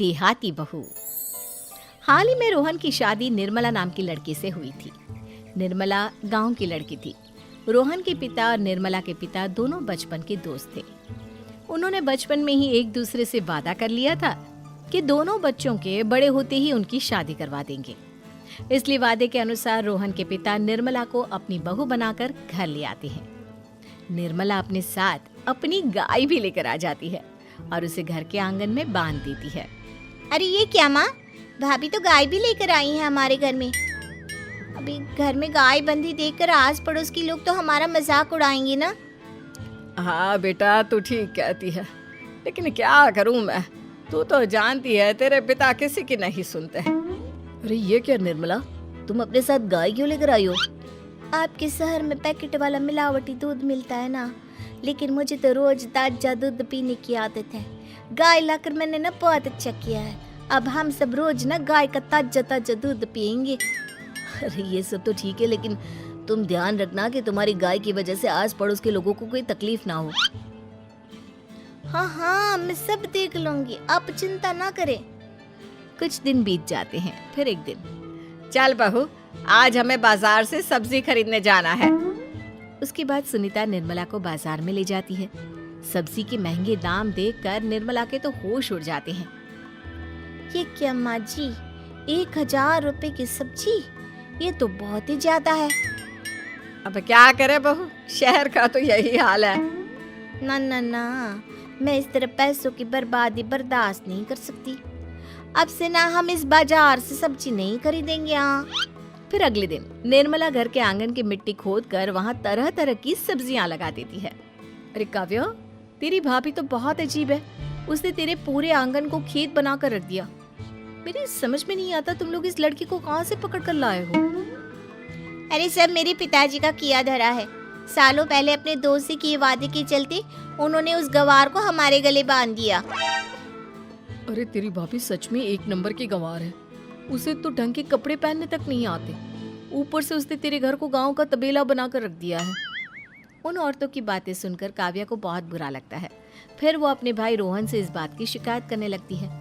देहाती बहू। हाल ही में रोहन की शादी निर्मला नाम की लड़की से हुई थी। निर्मला गांव की लड़की थी। रोहन के पिता और निर्मला के पिता दोनों बचपन के दोस्त थे। उन्होंने बचपन में ही एक दूसरे से वादा कर लिया था कि दोनों बच्चों के बड़े होते ही उनकी शादी करवा देंगे। इसलिए वादे के अनुसार रोहन के पिता निर्मला को अपनी बहू बनाकर घर ले आते हैं। निर्मला अपने साथ अपनी गाय भी लेकर आ जाती है और उसे घर के आंगन में बांध देती है। अरे ये क्या माँ, भाभी तो गाय भी लेकर आई हैं हमारे घर में। अभी घर में गाय बंधी देखकर आस पड़ोस के लोग तो हमारा मजाक उड़ाएंगे ना। हाँ बेटा, तू ठीक कहती है, लेकिन क्या करूं मैं, तू तो जानती है तेरे पिता किसी की नहीं सुनते। अरे ये क्या निर्मला, तुम अपने साथ गाय क्यों लेकर आई हो? आपके शहर में पैकेट वाला मिलावटी दूध मिलता है ना, लेकिन मुझे तो रोज ताजा दूध पीने की आदत है। गाय लाकर मैंने ना बहुत अच्छा किया है। अब हम सब रोज ना गाय का ताजा ताजा दूध पियेंगे। अरे ये सब तो ठीक है, लेकिन तुम ध्यान रखना कि तुम्हारी गाय की वजह से आस पड़ोस के लोगों को कोई तकलीफ ना हो। हाँ हाँ, मैं सब देख लूंगी, आप चिंता ना करें। कुछ दिन बीत जाते हैं। फिर एक दिन, चल बहू, आज हमें बाजार से सब्जी खरीदने जाना है। उसके बाद सुनीता निर्मला को बाजार में ले जाती है। सब्जी के महंगे दाम देखकर निर्मला के तो होश उड़ जाते हैं। ये क्या माँ जी, 1000 रुपए की सब्जी, ये तो बहुत ही ज्यादा है। अब क्या करे बहू, शहर का तो यही हाल है। ना ना ना, मैं इस तरह पैसों की बर्बादी बर्दाश्त नहीं कर सकती। अब से ना हम इस बाजार से सब्जी नहीं खरीदेंगे। फिर अगले दिन निर्मला घर के आंगन की मिट्टी खोद कर वहाँ तरह तरह की सब्जियां लगा देती है। अरे काव्या, तेरी भाभी तो बहुत अजीब है, उसने तेरे पूरे आंगन को खेत बना कर रख दिया। मेरी समझ में नहीं आता तुम लोग इस लड़की को कहाँ से पकड़ कर लाए हो। अरे सब मेरे पिताजी का किया धरा है। सालों पहले अपने दोस्त से किए वादे के चलते उन्होंने उस गवार को हमारे गले बांध दिया। अरे तेरी भाभी सच में एक नंबर की गंवार है। उसे तो ढंग के कपड़े पहनने तक नहीं आते, ऊपर से उसने तेरे घर को गांव का तबेला बनाकर रख दिया है। उन औरतों की बातें सुनकर काव्या को बहुत बुरा लगता है। फिर वो अपने भाई रोहन से इस बात की शिकायत करने लगती है।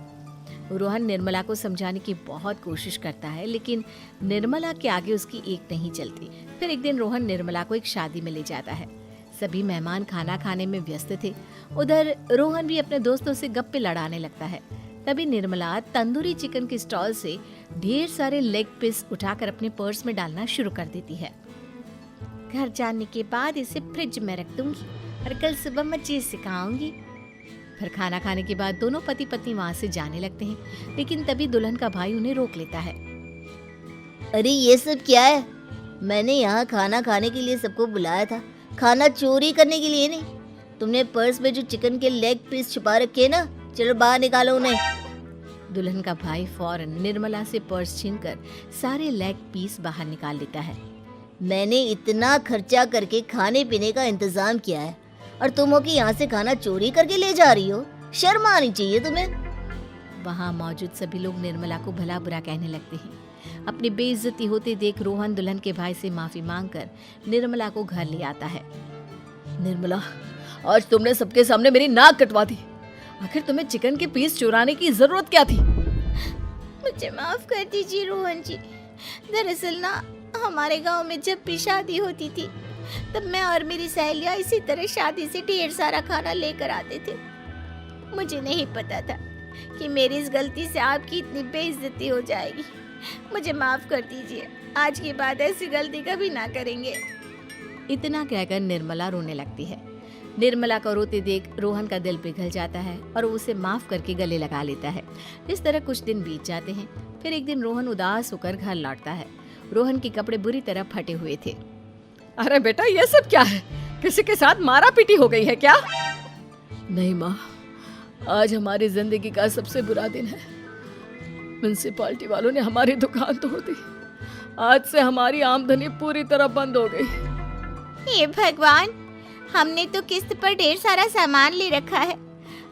रोहन निर्मला को समझाने की बहुत कोशिश करता है, लेकिन निर्मला के आगे उसकी एक नहीं चलती। फिर एक दिन रोहन निर्मला को एक शादी में ले जाता है। सभी मेहमान खाना खाने में व्यस्त थे। उधर रोहन भी अपने दोस्तों से गप्पे लड़ाने लगता है। तभी निर्मला तंदूरी चिकन के स्टॉल से ढेर सारे लेग पीस उठाकर अपने पर्स में डालना शुरू कर देती है। घर जाने के बाद इसे फ्रिज में रख दूंगी और कल सुबह मजे से खाऊंगी। फिर खाना खाने के बाद दोनों पति पत्नी वहाँ से जाने लगते हैं, लेकिन तभी दुल्हन का भाई उन्हें रोक लेता है। अरे ये सब क्या है? मैंने यहाँ खाना खाने के लिए सबको बुलाया था, खाना चोरी करने के लिए नहीं। तुमने पर्स में जो चिकन के लेग पीस छुपा रखे ना, चलो बाहर निकालो उन्हें। दुल्हन का भाई फौरन निर्मला से पर्स छीनकर सारे लेग पीस बाहर निकाल लेता है। मैंने इतना खर्चा करके खाने पीने का इंतजाम किया है और तुम हो कि यहाँ से खाना चोरी करके ले जा रही हो? शर्म आनी चाहिए तुम्हें। वहाँ मौजूद सभी लोग निर्मला को भला बुरा कहने लगते हैं। अपनी बेइज्जती होते देख रोहन दुल्हन के भाई से माफी मांगकर निर्मला को घर ले आता है। निर्मला, आज तुमने सबके सामने मेरी नाक कटवा दी। आखिर तुम्हें चिकन के पीस चुराने की जरूरत क्या थी? मुझे माफ कर दीजिए रोहन जी। दरअसल ना, हमारे गांव में जब भी शादी होती थी तब मैं और मेरी सहेलियां इसी तरह शादी से ढेर सारा खाना लेकर आते थे। मुझे नहीं पता था कि मेरी इस गलती से आपकी इतनी बेइज्जती हो जाएगी। मुझे माफ कर दीजिए, आज के बाद ऐसी गलती कभी ना करेंगे। इतना कहकर निर्मला रोने लगती है। निर्मला को रोते देख रोहन का दिल पिघल जाता है और उसे माफ करके गले लगा लेता है। इस तरह कुछ दिन बीत जाते हैं। फिर एक दिन रोहन उदास होकर घर लौटता है। रोहन के कपड़े बुरी तरह फटे हुए थे। अरे बेटा, ये सब क्या है? किसी के साथ मारा पीटी हो गई है क्या? नहीं माँ, आज हमारी जिंदगी का सबसे बुरा दिन है। म्युनिसिपालिटी वालों ने हमारी दुकान तोड़ दी। आज से हमारी आमदनी पूरी तरह बंद हो गई। हे भगवान, हमने तो किस्त पर ढेर सारा सामान ले रखा है।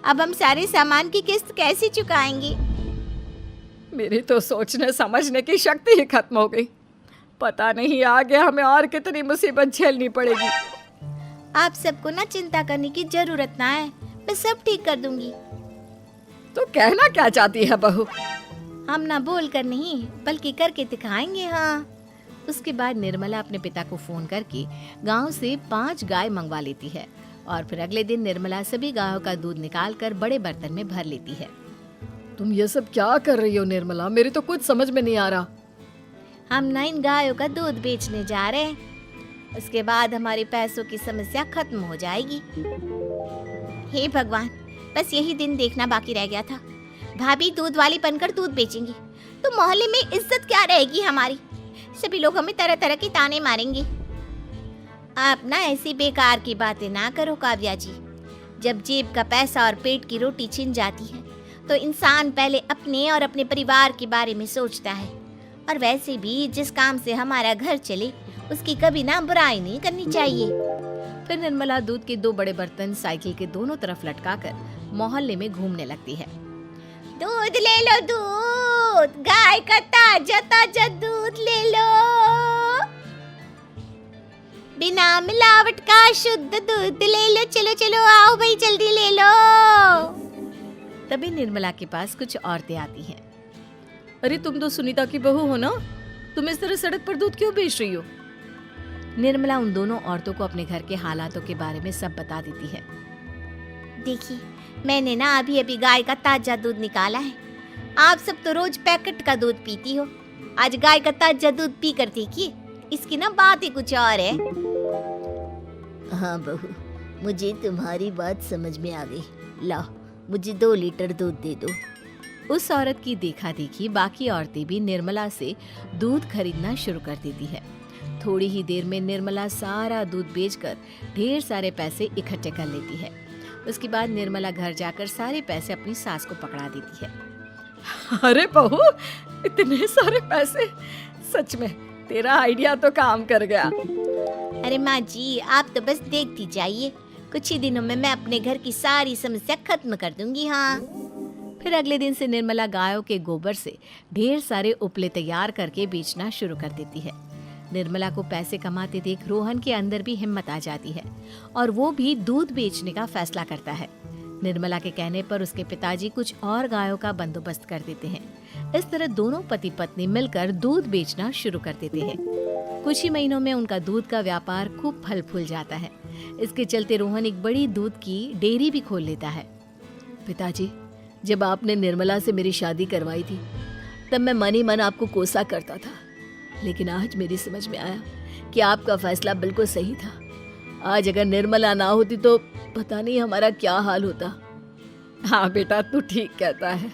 अब हम सारे सामान की किस्त कैसे चुकाएंगे? मेरी तो सोचने समझने की शक्ति ही खत्म हो गई। पता नहीं आगे हमें और कितनी मुसीबत झेलनी पड़ेगी। आप सबको ना चिंता करने की जरूरत ना है, मैं सब ठीक कर दूंगी। तो कहना क्या चाहती है बहू? हम ना बोल कर नहीं बल्कि करके दिखाएंगे। हाँ। उसके बाद निर्मला अपने पिता को फोन करके गांव से 5 गाय मंगवा लेती है और फिर अगले दिन निर्मला सभी गायों का दूध निकाल कर बड़े बर्तन में भर लेती है। तुम ये सब क्या कर रही हो निर्मला? मेरी तो कुछ समझ में नहीं आ रहा। हम ना इन गायों का दूध बेचने जा रहे हैं। उसके बाद हमारे पैसों की समस्या खत्म हो जाएगी। हे भगवान, बस यही दिन देखना बाकी रह गया था। भाभी दूध वाली बनकर दूध बेचेंगी तो मोहल्ले में इज्जत क्या रहेगी हमारी? सभी लोग हमें तरह तरह के ताने मारेंगे। आप ना ऐसी बेकार की बातें ना करो काव्या जी। जब जेब का पैसा और पेट की रोटी छिन जाती है तो इंसान पहले अपने और अपने परिवार के बारे में सोचता है। और वैसे भी जिस काम से हमारा घर चले उसकी कभी ना बुराई नहीं करनी चाहिए। फिर निर्मला दूध के 2 बड़े बर्तन साइकिल के दोनों तरफ लटकाकर मोहल्ले में घूमने लगती है। दूध ले लो, दूध, गाय का ताजा ताजा दूध ले लो, बिना मिलावट का शुद्ध दूध ले लो। चलो चलो आओ भाई, जल्दी ले लो। तभी निर्मला के पास कुछ औरतें आती हैं। अरे तुम तो सुनीता की बहू हो ना? तुम इस तरह सड़क पर दूध क्यों बेच रही हो? निर्मला उन दोनों औरतों को अपने घर के हालातों के बारे में सब बता देती है। देखिए, मैंने ना अभी अभी गाय का ताजा दूध निकाला है। आप सब तो रोज पैकेट का दूध पीती हो, आज गाय का ताजा दूध पी कर देखिए, इसकी ना बात ही कुछ और है। हाँ बहू, मुझे तुम्हारी बात समझ में आ गई। ला, मुझे 2 लीटर दूध दे दो। उस औरत की देखा देखी बाकी औरतें भी निर्मला से दूध खरीदना शुरू कर देती है। थोड़ी ही देर में निर्मला सारा दूध बेचकर ढेर सारे पैसे इकट्ठे कर लेती है। उसके बाद निर्मला घर जाकर सारे पैसे अपनी सास को पकड़ा देती है। अरे बहू, इतने सारे पैसे! सच में तेरा आइडिया तो काम कर गया। अरे माँ जी, आप तो बस देखती जाइए, कुछ ही दिनों में मैं अपने घर की सारी समस्या खत्म कर दूंगी। हाँ। फिर अगले दिन से निर्मला गायों के गोबर से ढेर सारे उपले तैयार करके बेचना शुरू कर देती है। निर्मला को पैसे कमाते देख रोहन के अंदर भी हिम्मत आ जाती है और वो भी दूध बेचने का फैसला करता है। निर्मला के कहने पर उसके पिताजी कुछ और गायों का बंदोबस्त कर देते हैं। इस तरह दोनों पति पत्नी मिलकर दूध बेचना शुरू कर देते हैं। कुछ ही महीनों में उनका दूध का व्यापार खूब फल फूल जाता है। इसके चलते रोहन एक बड़ी दूध की डेयरी भी खोल लेता है। पिताजी, जब आपने निर्मला से मेरी शादी करवाई थी तब मैं मन ही मन आपको कोसा करता था, लेकिन आज मेरी समझ में आया कि आपका फैसला बिल्कुल सही था। आज अगर निर्मला ना होती तो पता नहीं हमारा क्या हाल होता। हाँ बेटा, तू ठीक कहता है।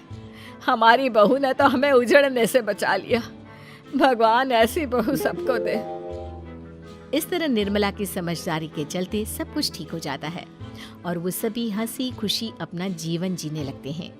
हमारी बहू ने तो हमें उजड़ने से बचा लिया। भगवान ऐसी बहू सबको दे। इस तरह निर्मला की समझदारी के चलते सब कुछ ठीक हो जाता है और वो सभी हंसी खुशी अपना जीवन जीने लगते हैं।